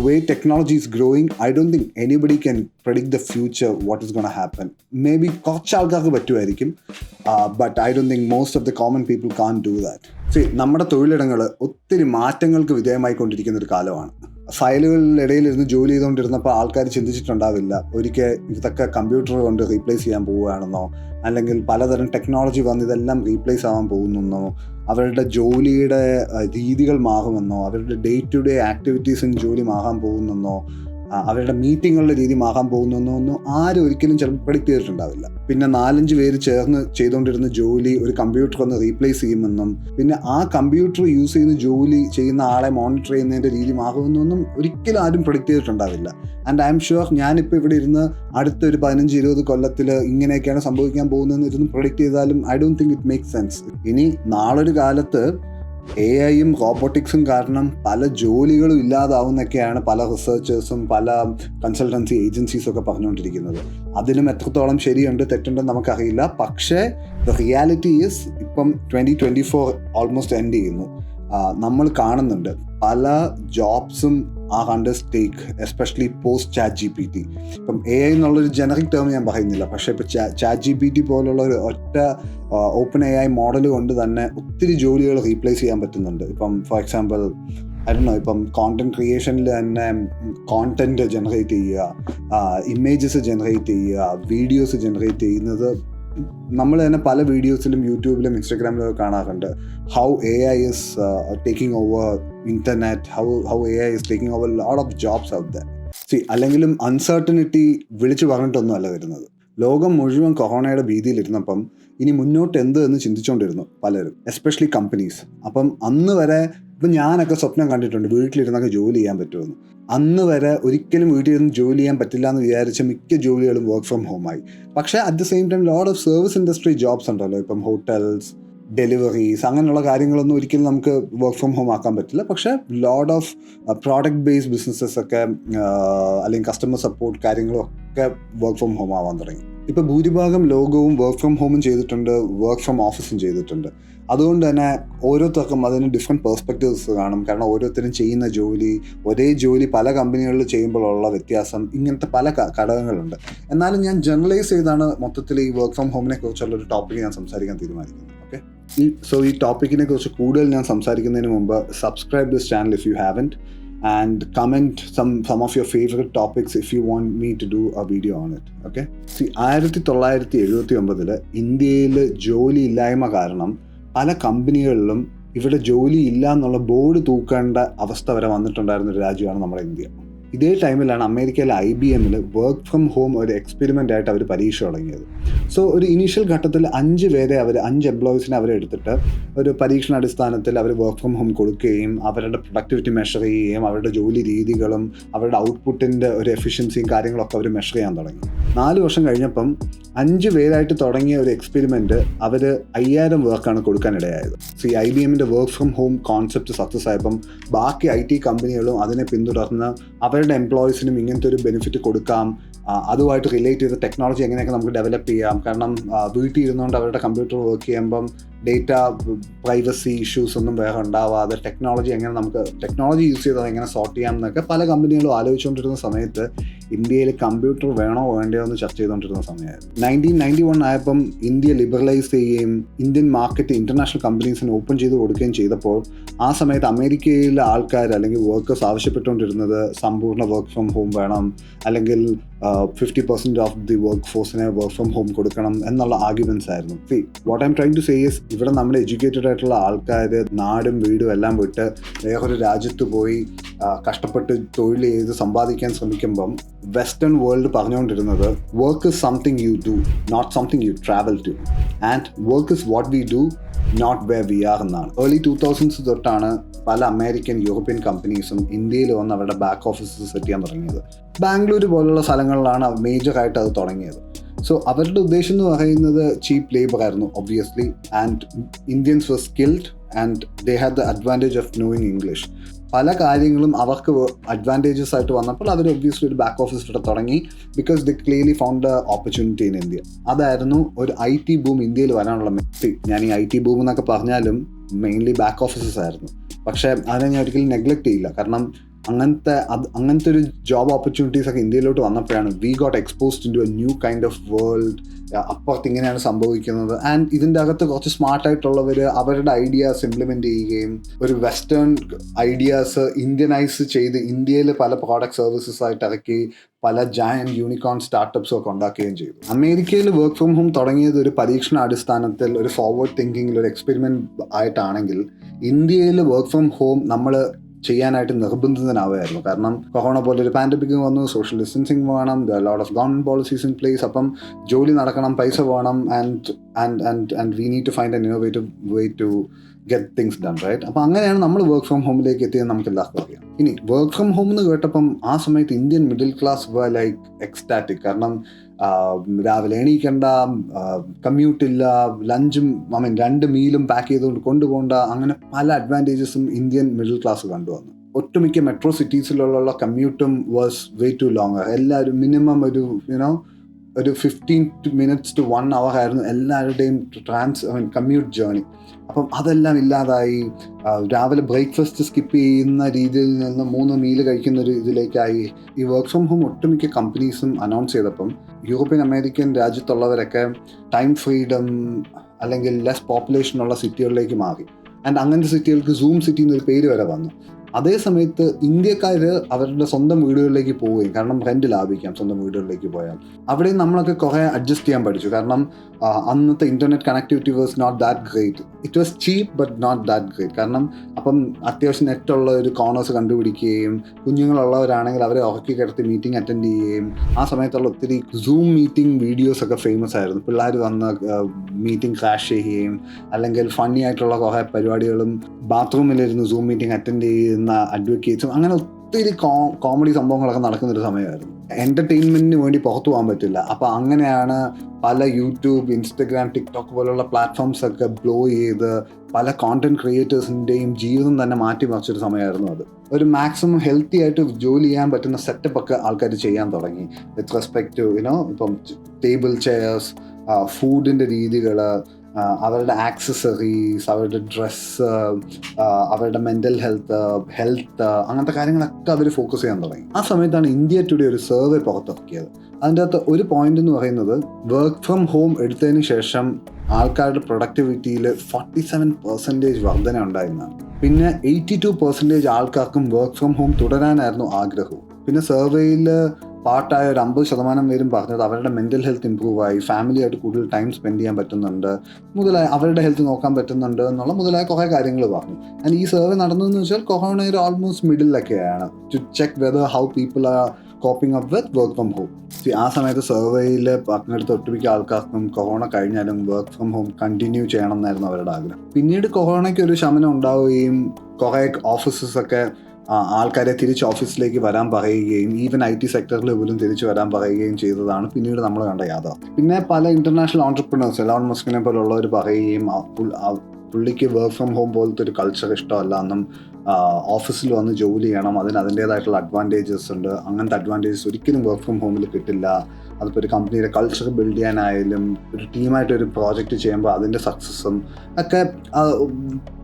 way technology is growing, I don't think anybody can predict the future, what is going to happen. Maybe കുറച്ച് ആൾക്കാർക്ക് പറ്റുമായിരിക്കും, but I don't think most of the common people can't do that. See, നമ്മുടെ തൊഴിലിടങ്ങൾ ഒത്തിരി മാറ്റങ്ങൾക്ക് വിധേയമായിക്കൊണ്ടിരിക്കുന്ന ഒരു കാലമാണ്. ഫയലുകളിലിടയിലിരുന്ന് ജോലി ചെയ്തുകൊണ്ടിരുന്നപ്പോൾ ആൾക്കാർ ചിന്തിച്ചിട്ടുണ്ടാവില്ല ഒരിക്കൽ ഇതൊക്കെ കമ്പ്യൂട്ടർ കൊണ്ട് റീപ്ലേസ് ചെയ്യാൻ പോവുകയാണെന്നോ, അല്ലെങ്കിൽ പലതരം ടെക്നോളജി വന്ന് ഇതെല്ലാം റീപ്ലേസ് ആവാൻ പോകുന്നെന്നോ, അവരുടെ ജോലിയുടെ രീതികൾ മാറുമെന്നോ, അവരുടെ ഡേ ടു ഡേ ആക്ടിവിറ്റീസിന് ജോലി മാറാൻ പോകുന്നെന്നോ, അവരുടെ മീറ്റിങ്ങുകളുടെ രീതി മാറാൻ പോകുന്നെന്നോ ഒന്നും ആരും ഒരിക്കലും ചിലപ്പോൾ പ്രെഡിക്റ്റ് ചെയ്തിട്ടുണ്ടാവില്ല. പിന്നെ 4-5 പേര് ചേർന്ന് ചെയ്തുകൊണ്ടിരുന്ന ജോലി ഒരു കമ്പ്യൂട്ടർ ഒന്ന് റീപ്ലേസ് ചെയ്യുമെന്നും, പിന്നെ ആ കമ്പ്യൂട്ടർ യൂസ് ചെയ്യുന്ന ജോലി ചെയ്യുന്ന ആളെ മോണിറ്റർ ചെയ്യുന്നതിൻ്റെ രീതി മാറുമെന്നൊന്നും ഒരിക്കലും ആരും പ്രെഡിക്റ്റ് ചെയ്തിട്ടുണ്ടാവില്ല. ആൻഡ് ഐ എം ഷുവർ ഞാനിപ്പോൾ ഇവിടെ ഇരുന്ന് അടുത്തൊരു 15-20 കൊല്ലത്തിൽ ഇങ്ങനെയൊക്കെയാണ് സംഭവിക്കാൻ പോകുന്നതെന്ന് ഇരുന്ന് പ്രെഡിക്റ്റ് ചെയ്താലും I don't think it make sense. ഇനി നാളൊരു കാലത്ത് AI-യും റോബോട്ടിക്സും കാരണം പല ജോലികളും ഇല്ലാതാവുന്നൊക്കെയാണ് പല റിസർച്ചേഴ്സും പല കൺസൾട്ടൻസി ഏജൻസീസും ഒക്കെ പറഞ്ഞുകൊണ്ടിരിക്കുന്നത്. അതിലും എത്രത്തോളം ശരിയുണ്ട് തെറ്റുണ്ടെന്ന് നമുക്കറിയില്ല. പക്ഷേ ദ റിയാലിറ്റി ഈസ് ഇപ്പം 2024 ഓൾമോസ്റ്റ് എൻഡ് ചെയ്യുന്നു. നമ്മൾ കാണുന്നുണ്ട് പല ജോബ്സും are under stake, especially post ChatGPT. ഇപ്പം AI എന്നുള്ളൊരു ജനറിക് ടേം ഞാൻ പറയുന്നില്ല, പക്ഷേ ഇപ്പോൾ ChatGPT പോലുള്ള ഒരു ഒറ്റ ഓപ്പൺ AI മോഡൽ കൊണ്ട് തന്നെ ഒത്തിരി ജോലികൾ റീപ്ലേസ് ചെയ്യാൻ പറ്റുന്നുണ്ട്. ഇപ്പം ഫോർ എക്സാമ്പിൾ ഇപ്പം കോണ്ടന്റ് ക്രിയേഷനിൽ തന്നെ കോണ്ടന്റ് ജനറേറ്റ് ചെയ്യുക, ഇമേജസ് ജനറേറ്റ് ചെയ്യുക, വീഡിയോസ് ജനറേറ്റ് ചെയ്യുന്നത് നമ്മൾ തന്നെ പല വീഡിയോസിലും യൂട്യൂബിലും ഇൻസ്റ്റാഗ്രാമിലും ഒക്കെ കാണാറുണ്ട്. How AI is taking over internet, how AI is taking over a lot of jobs out there. See, അല്ലെങ്കിലും അൺസർട്ടനിറ്റി വിളിച്ചു പറഞ്ഞിട്ടൊന്നും അല്ല വരുന്നത്. ലോകം മുഴുവൻ കൊറോണയുടെ ഭീതിയിലിരുന്നപ്പം ഇനി മുന്നോട്ട് എന്ത് എന്ന് ചിന്തിച്ചുകൊണ്ടിരുന്നു പലരും, എസ്പെഷ്യലി കമ്പനീസ്. അപ്പം അന്ന് വരെ ഇപ്പം ഞാനൊക്കെ സ്വപ്നം കണ്ടിട്ടുണ്ട് വീട്ടിലിരുന്നൊക്കെ ജോലി ചെയ്യാൻ പറ്റുമെന്ന്. അന്ന് വരെ ഒരിക്കലും വീട്ടിലിരുന്ന് ജോലി ചെയ്യാൻ പറ്റില്ല എന്ന് വിചാരിച്ച മിക്ക ജോലികളും വർക്ക് ഫ്രം ഹോമായി. പക്ഷേ at the same time lot of service industry jobs ഉണ്ടല്ലോ, ഇപ്പം ഹോട്ടൽസ്, ഡെലിവറീസ്, അങ്ങനെയുള്ള കാര്യങ്ങളൊന്നും ഒരിക്കലും നമുക്ക് വർക്ക് ഫ്രം ഹോം ആക്കാൻ പറ്റില്ല. പക്ഷേ lot of product based businesses ഒക്കെ അല്ലെങ്കിൽ കസ്റ്റമർ സപ്പോർട്ട് കാര്യങ്ങളൊക്കെ വർക്ക് ഫ്രം ഹോം ആവാൻ തുടങ്ങി. ഇപ്പോൾ ഭൂരിഭാഗം ലോകവും വർക്ക് ഫ്രം ഹോമും ചെയ്തിട്ടുണ്ട്, വർക്ക് ഫ്രം ഓഫീസും ചെയ്തിട്ടുണ്ട്. അതുകൊണ്ട് തന്നെ ഓരോരുത്തർക്കും അതിന് ഡിഫറെൻറ്റ് പെർസ്പെക്റ്റീവ്സ് കാണും. കാരണം ഓരോരുത്തരും ചെയ്യുന്ന ജോലി, ഒരേ ജോലി പല കമ്പനികളിൽ ചെയ്യുമ്പോഴുള്ള വ്യത്യാസം, ഇങ്ങനത്തെ പല ഘടകങ്ങളുണ്ട്. എന്നാലും ഞാൻ ജനറലൈസ് ചെയ്താണ് മൊത്തത്തിൽ ഈ വർക്ക് ഫ്രം ഹോമിനെ കുറിച്ചുള്ള ഒരു ടോപ്പിക് ഞാൻ സംസാരിക്കാൻ തീരുമാനിക്കുന്നത്. ഓക്കെ, ഈ ടോപ്പിക്കിനെ കുറിച്ച് കൂടുതൽ ഞാൻ സംസാരിക്കുന്നതിന് മുമ്പ് subscribe this channel if you haven't, and comment some of your favorite topics if you want me to do a video on it. Okay, see, 1979 ഇന്ത്യയിൽ ജോലി ഇല്ലായ്മ കാരണം പല കമ്പനികളിലും ഇവിടെ ജോലി ഇല്ല എന്നുള്ള ബോർഡ് തൂക്കേണ്ട അവസ്ഥ വരെ വന്നിട്ടുണ്ടായിരുന്ന ഒരു രാജ്യമാണ് നമ്മുടെ ഇന്ത്യ. ഇതേ ടൈമിലാണ് അമേരിക്കയിലെ IBM വർക്ക് ഫ്രം ഹോം ഒരു എക്സ്പെരിമെൻ്റ് ആയിട്ട് അവർ പരീക്ഷ തുടങ്ങിയത്. സോ ഒരു ഇനീഷ്യൽ ഘട്ടത്തിൽ 5 എംപ്ലോയീസിനെ അവരെടുത്തിട്ട് ഒരു പരീക്ഷണാടിസ്ഥാനത്തിൽ അവർ വർക്ക് ഫ്രം ഹോം കൊടുക്കുകയും അവരുടെ പ്രൊഡക്ടിവിറ്റി മെഷർ ചെയ്യുകയും അവരുടെ ജോലി രീതികളും അവരുടെ ഔട്ട്പുട്ടിൻ്റെ ഒരു എഫിഷ്യൻസിയും കാര്യങ്ങളൊക്കെ അവർ മെഷർ ചെയ്യാൻ തുടങ്ങി. 4 വർഷം കഴിഞ്ഞപ്പം 5 പേരായിട്ട് തുടങ്ങിയ ഒരു എക്സ്പെരിമെൻറ്റ് അവർ 5000 വർക്കാണ് കൊടുക്കാനിടയായത്. IBM work from home concept success ആയപ്പം ബാക്കി IT കമ്പനികളും അതിനെ പിന്തുടർന്ന് അവരുടെ എംപ്ലോയീസിനും ഇങ്ങനത്തെ ഒരു ബെനിഫിറ്റ് കൊടുക്കാം, അതുമായിട്ട് റിലേറ്റ് ചെയ്ത ടെക്നോളജി എങ്ങനെയൊക്കെ നമുക്ക് ഡെവലപ്പ് ചെയ്യാം. കാരണം വീട്ടിൽ ഇരുന്നുകൊണ്ട് അവരുടെ കമ്പ്യൂട്ടർ വർക്ക് ചെയ്യുമ്പം ഡേറ്റ പ്രൈവസി ഇഷ്യൂസ് ഒന്നും വേറെ ഉണ്ടാവാതെ ടെക്നോളജി യൂസ് ചെയ്തത് എങ്ങനെ സോർട്ട് ചെയ്യാം എന്നൊക്കെ പല കമ്പനികളും ആലോചിച്ചുകൊണ്ടിരുന്ന സമയത്ത് ഇന്ത്യയിൽ കമ്പ്യൂട്ടർ വേണോ വേണ്ടയോ എന്ന് ചർച്ച ചെയ്തുകൊണ്ടിരുന്ന സമയമായിരുന്നു. 1991 ആയപ്പം ഇന്ത്യ ലിബറലൈസ് ചെയ്യുകയും ഇന്ത്യൻ മാർക്കറ്റ് ഇൻ്റർനാഷണൽ കമ്പനീസിന് ഓപ്പൺ ചെയ്ത് കൊടുക്കുകയും ചെയ്തപ്പോൾ ആ സമയത്ത് അമേരിക്കയിലെ ആൾക്കാർ അല്ലെങ്കിൽ വർക്കേഴ്സ് ആവശ്യപ്പെട്ടുകൊണ്ടിരുന്നത് സമ്പൂർണ്ണ വർക്ക് ഫ്രം ഹോം വേണം, അല്ലെങ്കിൽ 50% ഓഫ് ദി വർക്ക് ഫോഴ്സിനെ വർക്ക് ഫ്രം ഹോം കൊടുക്കണം എന്നുള്ള ആർഗ്യുമെൻറ്റ്സ് ആയിരുന്നു. What I am trying to say is, ഇവിടെ നമ്മുടെ എഡ്യൂക്കേറ്റഡ് ആയിട്ടുള്ള ആൾക്കാർ നാടും വീടും എല്ലാം വിട്ട് വേറൊരു രാജ്യത്ത് പോയി കഷ്ടപ്പെട്ട് തൊഴിൽ ചെയ്ത് സമ്പാദിക്കാൻ ശ്രമിക്കുമ്പം വെസ്റ്റേൺ വേൾഡ് പറഞ്ഞുകൊണ്ടിരുന്നത് work is something you do, not something you travel to, and work is what we do, not where we are എന്നാണ്. ഏർലി 2000s തൊട്ടാണ് പല അമേരിക്കൻ യൂറോപ്യൻ കമ്പനീസും ഇന്ത്യയിൽ വന്ന് അവരുടെ ബാക്ക് ഓഫീസസ് സെറ്റ് ചെയ്യാൻ തുടങ്ങിയത്. ബാംഗ്ലൂർ പോലുള്ള സ്ഥലങ്ങളിലാണ് മേജറായിട്ട് അത് തുടങ്ങിയത്. സോ അവരുടെ ഉദ്ദേശം എന്ന് പറയുന്നത് ചീപ്പ് ലേബർ ആയിരുന്നു obviously, and Indians were skilled and they had the advantage of knowing English. പല കാര്യങ്ങളും അവർക്ക് അഡ്വാൻറ്റേജസ് ആയിട്ട് വന്നപ്പോൾ അവർ ഒബ്വിയസ്ലി ഒരു ബാക്ക് ഓഫീസ് ഇവിടെ തുടങ്ങി, because they clearly found a opportunity in India. അതായിരുന്നു ഒരു IT ബൂം ഇന്ത്യയിൽ വരാനുള്ള ഞാൻ ഈ IT ബൂം എന്നൊക്കെ പറഞ്ഞാലും മെയിൻലി ബാക്ക് ഓഫീസസ് ആയിരുന്നു. പക്ഷേ അതിനെ ഞാൻ ഒരിക്കലും നെഗ്ലക്റ്റ് ചെയ്യില്ല. കാരണം അങ്ങനത്തെ ഒരു ജോബ് ഓപ്പർച്യൂണിറ്റീസ് ഒക്കെ ഇന്ത്യയിലോട്ട് വന്നപ്പോഴാണ് we got exposed in to a new kind of world. അപ്പുറത്ത് ഇങ്ങനെയാണ് സംഭവിക്കുന്നത്. ആൻഡ് ഇതിൻ്റെ അകത്ത് കുറച്ച് സ്മാർട്ടായിട്ടുള്ളവർ അവരുടെ ഐഡിയാസ് ഇംപ്ലിമെൻറ്റ് ചെയ്യുകയും ഒരു വെസ്റ്റേൺ ഐഡിയാസ് ഇന്ത്യനൈസ് ചെയ്ത് ഇന്ത്യയിൽ പല പ്രോഡക്റ്റ് സർവീസസ് ആയിട്ട് ഇറക്കി പല ജയന്റ് യൂണിക്കോൺ സ്റ്റാർട്ടപ്സും ഒക്കെ ഉണ്ടാക്കുകയും ചെയ്തു. അമേരിക്കയിൽ വർക്ക് ഫ്രം ഹോം തുടങ്ങിയത് ഒരു പരീക്ഷണ അടിസ്ഥാനത്തിൽ, ഒരു ഫോർവേഡ് തിങ്കിങ്ങിൽ, ഒരു എക്സ്പെരിമെൻറ്റ് ആയിട്ടാണെങ്കിൽ ഇന്ത്യയിൽ വർക്ക് ഫ്രം ഹോം നമ്മൾ ചെയ്യാനായിട്ട് നിർബന്ധിതനാവുമായിരുന്നു. കാരണം കൊറോണ പോലെ ഒരു പാൻഡമിക് വന്നു, സോഷ്യൽ ഡിസ്റ്റൻസിങ് വേണം, lot of government policies in place. അപ്പം ജോലി നടക്കണം, പൈസ വേണം, and we need to find an innovative way to get things done, right? അപ്പം അങ്ങനെയാണ് നമ്മൾ വർക്ക് ഫ്രം ഹോമിലേക്ക് എത്തിയത് നമുക്ക് എല്ലാവർക്കും അറിയാം. ഇനി വർക്ക് ഫ്രം ഹോം എന്ന് കേട്ടപ്പം ആ സമയത്ത് Indian middle class were like ecstatic. കാരണം രാവിലെ എണീക്കണ്ട, കമ്മ്യൂട്ടില്ല, ലഞ്ചും 2 മീലും പാക്ക് ചെയ്തുകൊണ്ട് കൊണ്ടുപോകണ്ട, അങ്ങനെ പല അഡ്വാൻറ്റേജസും ഇന്ത്യൻ മിഡിൽ ക്ലാസ് കണ്ടുവന്നു. ഒട്ടുമിക്ക മെട്രോ സിറ്റീസിലുള്ള കമ്മ്യൂട്ടും വാസ് വേ ടു ലോങ്. എല്ലാവരും മിനിമം ഒരു 15 minutes to 1 hour ആയിരുന്നു എല്ലാവരുടെയും കമ്മ്യൂട്ട് ജേർണി. അപ്പം അതെല്ലാം ഇല്ലാതായി. രാവിലെ ബ്രേക്ക്ഫാസ്റ്റ് സ്കിപ്പ് ചെയ്യുന്ന രീതിയിൽ നിന്ന് 3 മീൽ കഴിക്കുന്ന ഒരു ഇതിലേക്കായി. ഈ വർക്ക് ഫ്രം ഹോം ഒട്ടുമിക്ക കമ്പനീസും അനൗൺസ് ചെയ്തപ്പം യൂറോപ്യൻ അമേരിക്കൻ രാജ്യത്തുള്ളവരൊക്കെ ടൈം ഫ്രീഡം അല്ലെങ്കിൽ ലെസ് പോപ്പുലേഷനുള്ള സിറ്റികളിലേക്ക് മാറി. ആൻഡ് അങ്ങനത്തെ സിറ്റികൾക്ക് സൂം സിറ്റി എന്നൊരു പേര് വരെ വന്നു. അതേ സമയത്ത് ഇന്ത്യക്കാർ അവരുടെ സ്വന്തം വീടുകളിലേക്ക് പോവുകയും, കാരണം റെൻറ്റ് ലാഭിക്കാം സ്വന്തം വീടുകളിലേക്ക് പോയാൽ. അവിടെയും നമ്മളൊക്കെ കുറേ അഡ്ജസ്റ്റ് ചെയ്യാൻ പഠിച്ചു. കാരണം അന്നത്തെ internet connectivity was not that great. It was cheap but not that great. കാരണം അപ്പം അത്യാവശ്യം നെറ്റുള്ള ഒരു കോർണേഴ്സ് കണ്ടുപിടിക്കുകയും, കുഞ്ഞുങ്ങളുള്ളവരാണെങ്കിൽ അവരെ ഉറക്കി കിടത്തി മീറ്റിംഗ് അറ്റൻഡ് ചെയ്യുകയും, ആ സമയത്തുള്ള ഒത്തിരി സൂം മീറ്റിംഗ് വീഡിയോസ് ഒക്കെ ഫേമസ് ആയിരുന്നു. പിള്ളേർ വന്ന് മീറ്റിംഗ് ക്രാഷ് ചെയ്യുകയും, അല്ലെങ്കിൽ ഫണ്ണി ആയിട്ടുള്ള കുറേ പരിപാടികളും ബാത്റൂമിലിരുന്ന് സൂം മീറ്റിംഗ് അറ്റൻഡ് ചെയ്യുന്ന അഡ്വക്കേറ്റ്സും, അങ്ങനെ ഒത്തിരി കോമഡി സംഭവങ്ങളൊക്കെ നടക്കുന്നൊരു സമയമായിരുന്നു. എൻ്റർടൈൻമെൻറ്റിന് വേണ്ടി പുറത്തു പോകാൻ പറ്റില്ല. അപ്പോൾ അങ്ങനെയാണ് പല യൂട്യൂബ്, ഇൻസ്റ്റഗ്രാം, ടിക്ടോക്ക് പോലുള്ള പ്ലാറ്റ്ഫോംസൊക്കെ ബ്ലോ ചെയ്ത് പല കോണ്ടന്റ് ക്രിയേറ്റേഴ്സിൻ്റെയും ജീവിതം തന്നെ മാറ്റിമറിച്ചൊരു സമയമായിരുന്നു അത്. ഒരു മാക്സിമം ഹെൽത്തി ആയിട്ട് ജോലി ചെയ്യാൻ പറ്റുന്ന സെറ്റപ്പ് ഒക്കെ ആൾക്കാർ ചെയ്യാൻ തുടങ്ങി. വിത്ത് റെസ്പെക്ട് ടു ഇപ്പം ടേബിൾ ചെയർസ്, ഫുഡിൻ്റെ രീതികൾ, അവരുടെ ആക്സസറീസ്, അവരുടെ ഡ്രസ്സ്, അവരുടെ മെൻ്റൽ ഹെൽത്ത് അങ്ങനത്തെ കാര്യങ്ങളൊക്കെ അവർ ഫോക്കസ് ചെയ്യാൻ തുടങ്ങി. ആ സമയത്താണ് ഇന്ത്യ ടുഡേ ഒരു സർവേ പുറത്തിറക്കിയത്. അതിൻ്റെ അകത്ത് ഒരു പോയിന്റ് എന്ന് പറയുന്നത്, വർക്ക് ഫ്രം ഹോം എടുത്തതിന് ശേഷം ആൾക്കാരുടെ പ്രൊഡക്ടിവിറ്റിയിൽ 47% വർധന ഉണ്ടായിരുന്നതാണ്. പിന്നെ 82% ആൾക്കാർക്കും വർക്ക് ഫ്രം ഹോം തുടരാനായിരുന്നു ആഗ്രഹവും. പിന്നെ സർവേയിൽ പാർട്ടായ ഒരു 50% പേരും പറഞ്ഞത് അവരുടെ മെൻ്റൽ ഹെൽത്ത് ഇമ്പ്രൂവ് ആയി, ഫാമിലിയായിട്ട് കൂടുതൽ ടൈം സ്പെൻഡ് ചെയ്യാൻ പറ്റുന്നുണ്ട്, അവരുടെ ഹെൽത്ത് നോക്കാൻ പറ്റുന്നുണ്ട് മുതലായ കുറേ കാര്യങ്ങൾ പറഞ്ഞു. ആൻഡ് ഈ സർവേ നടന്നതെന്ന് വെച്ചാൽ കൊറോണയുടെ ഓൾമോസ്റ്റ് മിഡിലൊക്കെയാണ്, to check whether how people are coping up with work from home. ആ സമയത്ത് സർവേയിൽ പങ്കെടുത്ത ഒട്ടുമിക്ക ആൾക്കാർക്കും കൊറോണ കഴിഞ്ഞാലും വർക്ക് ഫ്രം ഹോം കണ്ടിന്യൂ ചെയ്യണം എന്നായിരുന്നു അവരുടെ ആഗ്രഹം. പിന്നീട് കൊറോണയ്ക്ക് ഒരു ശമനം ഉണ്ടാവുകയും കുറേ ഓഫീസസൊക്കെ ആൾക്കാരെ തിരിച്ച് ഓഫീസിലേക്ക് വരാൻ പറയുകയും, ഈവൻ IT സെക്ടറിൽ പോലും തിരിച്ചു വരാൻ പറയുകയും ചെയ്തതാണ് പിന്നീട് നമ്മൾ കണ്ട യാഥാർത്ഥ്യം. പിന്നെ പല ഇൻ്റർനാഷണൽ ഓൺട്രപ്രണേഴ്സ്, എലോൺ മസ്കിനെ പോലുള്ളവർ പറയുകയും പുള്ളിക്ക് വർക്ക് ഫ്രം ഹോം പോലത്തെ ഒരു കൾച്ചർ ഇഷ്ടമല്ല എന്നും, ഓഫീസിൽ വന്ന് ജോലി ചെയ്യണം, അതിൻ്റേതായിട്ടുള്ള അഡ്വാൻറ്റേജസ് ഉണ്ട്, അങ്ങനത്തെ അഡ്വാൻറ്റേജസ് ഒരിക്കലും വർക്ക് ഫ്രം ഹോമിൽ കിട്ടില്ല. അതിപ്പോൾ ഒരു കമ്പനിയുടെ കൾച്ചർ ബിൽഡ് ചെയ്യാനായാലും, ഒരു ടീമായിട്ടൊരു പ്രോജക്റ്റ് ചെയ്യുമ്പോൾ അതിൻ്റെ സക്സസ്സും ഒക്കെ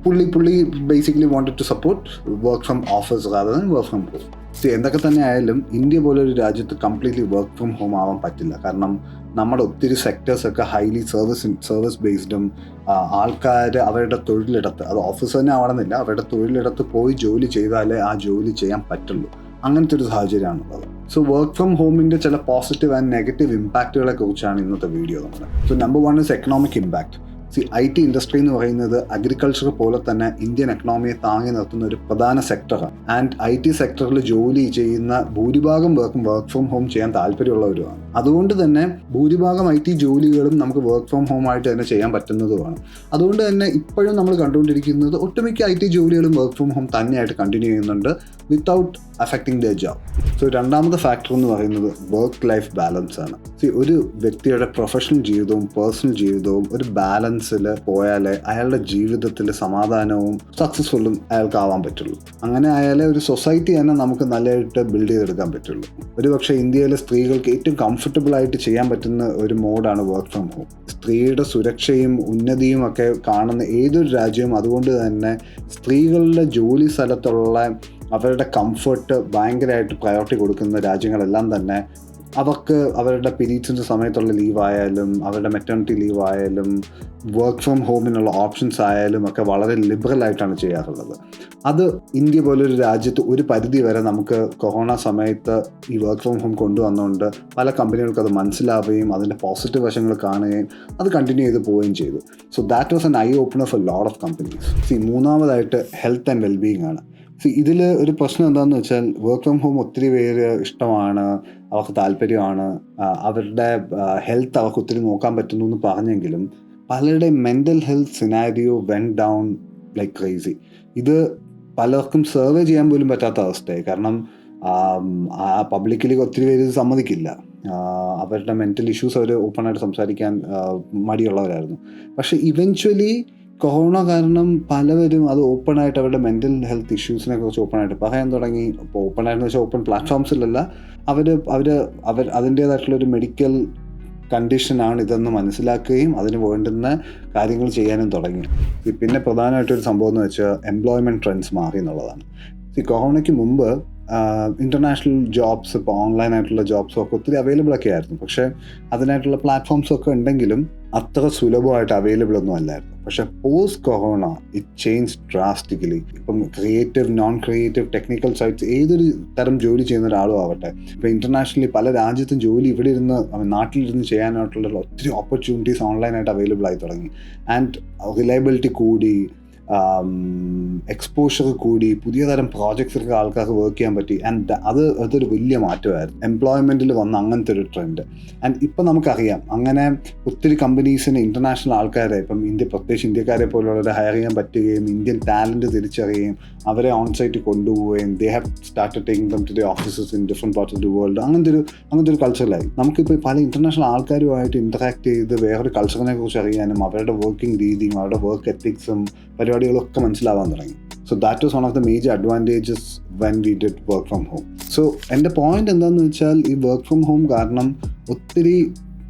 പുള്ളി basically wanted to support work from office rather than work from home. എന്തൊക്കെ തന്നെ ആയാലും ഇന്ത്യ പോലൊരു രാജ്യത്ത് കംപ്ലീറ്റ്ലി വർക്ക് ഫ്രം ഹോം ആവാൻ പറ്റില്ല. കാരണം നമ്മുടെ ഒത്തിരി സെക്ടേഴ്സൊക്കെ ഹൈലി സർവീസ് ബേസ്ഡും, ആൾക്കാർ അവരുടെ തൊഴിലിടത്ത്, അത് ഓഫീസ് തന്നെ ആവണമെന്നില്ല, അവരുടെ തൊഴിലിടത്ത് പോയി ജോലി ചെയ്താലേ ആ ജോലി ചെയ്യാൻ പറ്റുള്ളൂ. അങ്ങനത്തെ ഒരു സാഹചര്യമാണുള്ളത്. സോ വർക്ക് ഫ്രം ഹോമിൻ്റെ ചില പോസിറ്റീവ് ആൻഡ് നെഗറ്റീവ് ഇമ്പാക്റ്റുകളെ കുറിച്ചാണ് ഇന്നത്തെ വീഡിയോ നമ്മുടെ. So number 1 is economic impact. IT industry എന്ന് പറയുന്നത് അഗ്രികൾച്ചർ പോലെ തന്നെ ഇന്ത്യൻ എക്കണോമിയെ താങ്ങി നിർത്തുന്ന ഒരു പ്രധാന സെക്ടറാണ്. ആൻഡ് IT സെക്ടറിൽ ജോലി ചെയ്യുന്ന ഭൂരിഭാഗം പേർക്കും വർക്ക് ഫ്രം ഹോം ചെയ്യാൻ താല്പര്യമുള്ളവരുമാണ്. അതുകൊണ്ട് തന്നെ ഭൂരിഭാഗം IT ജോലികളും നമുക്ക് വർക്ക് ഫ്രം ഹോം ആയിട്ട് തന്നെ ചെയ്യാൻ പറ്റുന്നതുമാണ്. അതുകൊണ്ട് തന്നെ ഇപ്പോഴും നമ്മൾ കണ്ടുകൊണ്ടിരിക്കുന്നത് ഒട്ടുമിക്ക IT ജോലികളും വർക്ക് ഫ്രം ഹോം തന്നെയായിട്ട് കണ്ടിന്യൂ ചെയ്യുന്നുണ്ട്, without affecting the job. So രണ്ടാമത്തെ ഫാക്ടർ എന്ന് പറയുന്നത് വർക്ക് ലൈഫ് ബാലൻസ് ആണ്. ഒരു വ്യക്തിയുടെ പ്രൊഫഷണൽ ജീവിതവും പേഴ്സണൽ ജീവിതവും ഒരു ബാലൻസിൽ പോയാലേ അയാളുടെ ജീവിതത്തിൽ സമാധാനവും സക്സസ്ഫുള്ളും അയാൾക്കാവാൻ പറ്റുള്ളൂ. അങ്ങനെ ആയാലേ ഒരു സൊസൈറ്റി തന്നെ നമുക്ക് നല്ലതായിട്ട് ബിൽഡ് ചെയ്തെടുക്കാൻ പറ്റുള്ളൂ. ഒരുപക്ഷെ ഇന്ത്യയിലെ സ്ത്രീകൾക്ക് ഏറ്റവും കംഫർട്ടബിൾ ആയിട്ട് ചെയ്യാൻ പറ്റുന്ന ഒരു മോഡാണ് വർക്ക് ഫ്രം ഹോം. സ്ത്രീയുടെ സുരക്ഷയും ഉന്നതിയും ഒക്കെ കാണുന്ന ഏതൊരു രാജ്യവും അതുകൊണ്ട് തന്നെ സ്ത്രീകളുടെ ജോലി സ്ഥലത്തുള്ള അവരുടെ കംഫർട്ട് ഭയങ്കരമായിട്ട് പ്രയോറിറ്റി കൊടുക്കുന്ന രാജ്യങ്ങളെല്ലാം തന്നെ അവർക്ക് അവരുടെ പീരീഡ്സിൻ്റെ സമയത്തുള്ള ലീവായാലും അവരുടെ മെറ്റേണിറ്റി ലീവായാലും വർക്ക് ഫ്രം ഹോമിനുള്ള ഓപ്ഷൻസ് ആയാലും ഒക്കെ വളരെ ലിബറലായിട്ടാണ് ചെയ്യാറുള്ളത്. അത് ഇന്ത്യ പോലൊരു രാജ്യത്ത് ഒരു പരിധി വരെ നമുക്ക് കൊറോണ സമയത്ത് ഈ വർക്ക് ഫ്രം ഹോം കൊണ്ടുവന്നുകൊണ്ട് പല കമ്പനികൾക്ക് അത് മനസ്സിലാവുകയും അതിൻ്റെ പോസിറ്റീവ് വശങ്ങൾ കാണുകയും അത് കണ്ടിന്യൂ ചെയ്ത് പോവുകയും ചെയ്തു. So that was an I opener four lot of companies. മൂന്നാമതായിട്ട് ഹെൽത്ത് ആൻഡ് വെൽബീയിങ് ആണ്. ഇതിൽ ഒരു പ്രശ്നം എന്താണെന്ന് വെച്ചാൽ വർക്ക് ഫ്രം ഹോം ഒത്തിരി പേര് ഇഷ്ടമാണ്, അവർക്ക് താല്പര്യമാണ്, അവരുടെ ഹെൽത്ത് അവർക്ക് ഒത്തിരി നോക്കാൻ പറ്റുന്നു എന്ന് പറഞ്ഞെങ്കിലും പലരുടെ mental health scenario went down like crazy. ഇത് പലർക്കും സർവേ ചെയ്യാൻ പോലും പറ്റാത്ത അവസ്ഥയായി. കാരണം പബ്ലിക്കലി ഒത്തിരി പേര് ഇത് സമ്മതിക്കില്ല. അവരുടെ മെൻ്റൽ ഇഷ്യൂസ് അവർ ഓപ്പണായിട്ട് സംസാരിക്കാൻ മടിയുള്ളവരായിരുന്നു. പക്ഷേ ഇവൻച്വലി കൊറോണ കാരണം പലവരും അത് ഓപ്പണായിട്ട് അവരുടെ മെൻ്റൽ ഹെൽത്ത് ഇഷ്യൂസിനെ കുറിച്ച് ഓപ്പണായിട്ട് പറയാൻ തുടങ്ങി. ഇപ്പോൾ ഓപ്പണായിട്ടെന്ന് വെച്ചാൽ ഓപ്പൺ പ്ലാറ്റ്ഫോംസിലല്ല, അവർ അതിൻ്റേതായിട്ടുള്ളൊരു മെഡിക്കൽ കണ്ടീഷനാണ് ഇതെന്ന് മനസ്സിലാക്കുകയും അതിന് വേണ്ടുന്ന കാര്യങ്ങൾ ചെയ്യാനും തുടങ്ങി. പിന്നെ പ്രധാനമായിട്ടൊരു സംഭവം എന്ന് വെച്ചാൽ എംപ്ലോയ്മെൻറ്റ് ട്രെൻഡ്സ് മാറി എന്നുള്ളതാണ്. കൊറോണയ്ക്ക് മുമ്പ് ഇൻ്റർനാഷണൽ ജോബ്സ്, ഇപ്പോൾ ഓൺലൈനായിട്ടുള്ള ജോബ്സും ഒക്കെ ഒത്തിരി അവൈലബിൾ ഒക്കെ ആയിരുന്നു. പക്ഷേ അതിനായിട്ടുള്ള പ്ലാറ്റ്ഫോംസൊക്കെ ഉണ്ടെങ്കിലും അത്ര സുലഭമായിട്ട് അവൈലബിൾ ഒന്നും അല്ലായിരുന്നു. പക്ഷേ post corona it change drastically. ഇപ്പം creative, non creative, technical sites ഏതൊരു തരം ജോലി ചെയ്യുന്ന ഒരാളും ആവട്ടെ, ഇപ്പോൾ ഇൻ്റർനാഷണലി പല രാജ്യത്തും ജോലി ഇവിടെ ഇരുന്ന് നാട്ടിലിരുന്ന് ചെയ്യാനായിട്ടുള്ള ഒത്തിരി ഓപ്പർച്യൂണിറ്റീസ് ഓൺലൈനായിട്ട് അവൈലബിൾ ആയി തുടങ്ങി. ആൻഡ് റിലയബിലിറ്റി കൂടി, എക്സ്പോഷർ കൂടി, പുതിയ തരം പ്രോജക്ട്സൊക്കെ ആൾക്കാർക്ക് വർക്ക് ചെയ്യാൻ പറ്റി. ആൻഡ് അതൊരു വലിയ മാറ്റമായിരുന്നു എംപ്ലോയ്മെൻറ്റിൽ വന്ന അങ്ങനത്തെ ഒരു ട്രെൻഡ്. ആൻഡ് ഇപ്പം നമുക്കറിയാം അങ്ങനെ ഒത്തിരി കമ്പനീസിന് ഇൻ്റർനാഷണൽ ആൾക്കാരെ, ഇപ്പം പ്രത്യേകിച്ച് ഇന്ത്യക്കാരെ പോലുള്ളവരെ ഹയർ ചെയ്യാൻ പറ്റുകയും ഇന്ത്യൻ ടാലൻറ്റ് തിരിച്ചറിയുകയും അവരെ ഓൺസൈറ്റ് കൊണ്ടുപോവുകയും they have started taking them to the offices in different parts of the world. അങ്ങനത്തെ ഒരു കൾച്ചറിലായി. നമുക്കിപ്പോൾ പല ഇൻ്റർനാഷണൽ ആൾക്കാരുമായിട്ട് ഇൻറ്ററാക്ട് ചെയ്ത് വേറൊരു കൾച്ചറിനെ കുറിച്ച് അറിയാനും അവരുടെ വർക്കിംഗ് രീതിയും അവരുടെ വർക്ക് എത്തിക്സും പരിപാടികളൊക്കെ മനസ്സിലാവാൻ തുടങ്ങി. So that was one of the major advantages when we did work from home. So എൻ്റെ പോയിന്റ് എന്താണെന്ന് വെച്ചാൽ ഈ വർക്ക് ഫ്രം ഹോം കാരണം ഒത്തിരി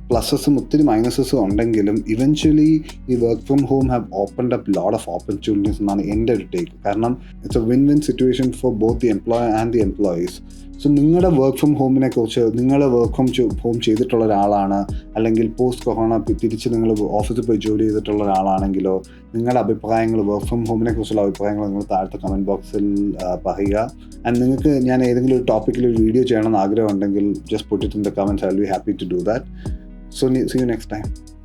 പ്ലസസും ഒത്തിരി മൈനസസും ഉണ്ടെങ്കിലും ഇവൻച്വലി ഈ work from home have opened up lot of opportunities എന്നാണ് എൻ്റെ ഒരു ടേക്ക്. കാരണം it's A win win situation for both the employer and the employees. So നിങ്ങളുടെ വർക്ക് ഫ്രം ഹോമിനെ കുറിച്ച്, നിങ്ങൾ വർക്ക് ഫ്രം ഹോം ചെയ്തിട്ടുള്ള ഒരാളാണ്, അല്ലെങ്കിൽ പോസ്റ്റ് കൊറോണ തിരിച്ച് നിങ്ങൾ ഓഫീസിൽ പോയി ജോലി ചെയ്തിട്ടുള്ള ഒരാളാണെങ്കിലോ നിങ്ങളുടെ അഭിപ്രായങ്ങൾ, വർക്ക് ഫ്രം ഹോമിനെ കുറിച്ചുള്ള അഭിപ്രായങ്ങൾ നിങ്ങൾ താഴത്തെ കമൻറ്റ് ബോക്സിൽ പറയുക. ആൻഡ് നിങ്ങൾക്ക് ഞാൻ ഏതെങ്കിലും ഒരു ടോപ്പിക്കിൽ ഒരു വീഡിയോ ചെയ്യണമെന്ന് ആഗ്രഹം ഉണ്ടെങ്കിൽ just put it in the comments. I will be happy to do that. So see you next time.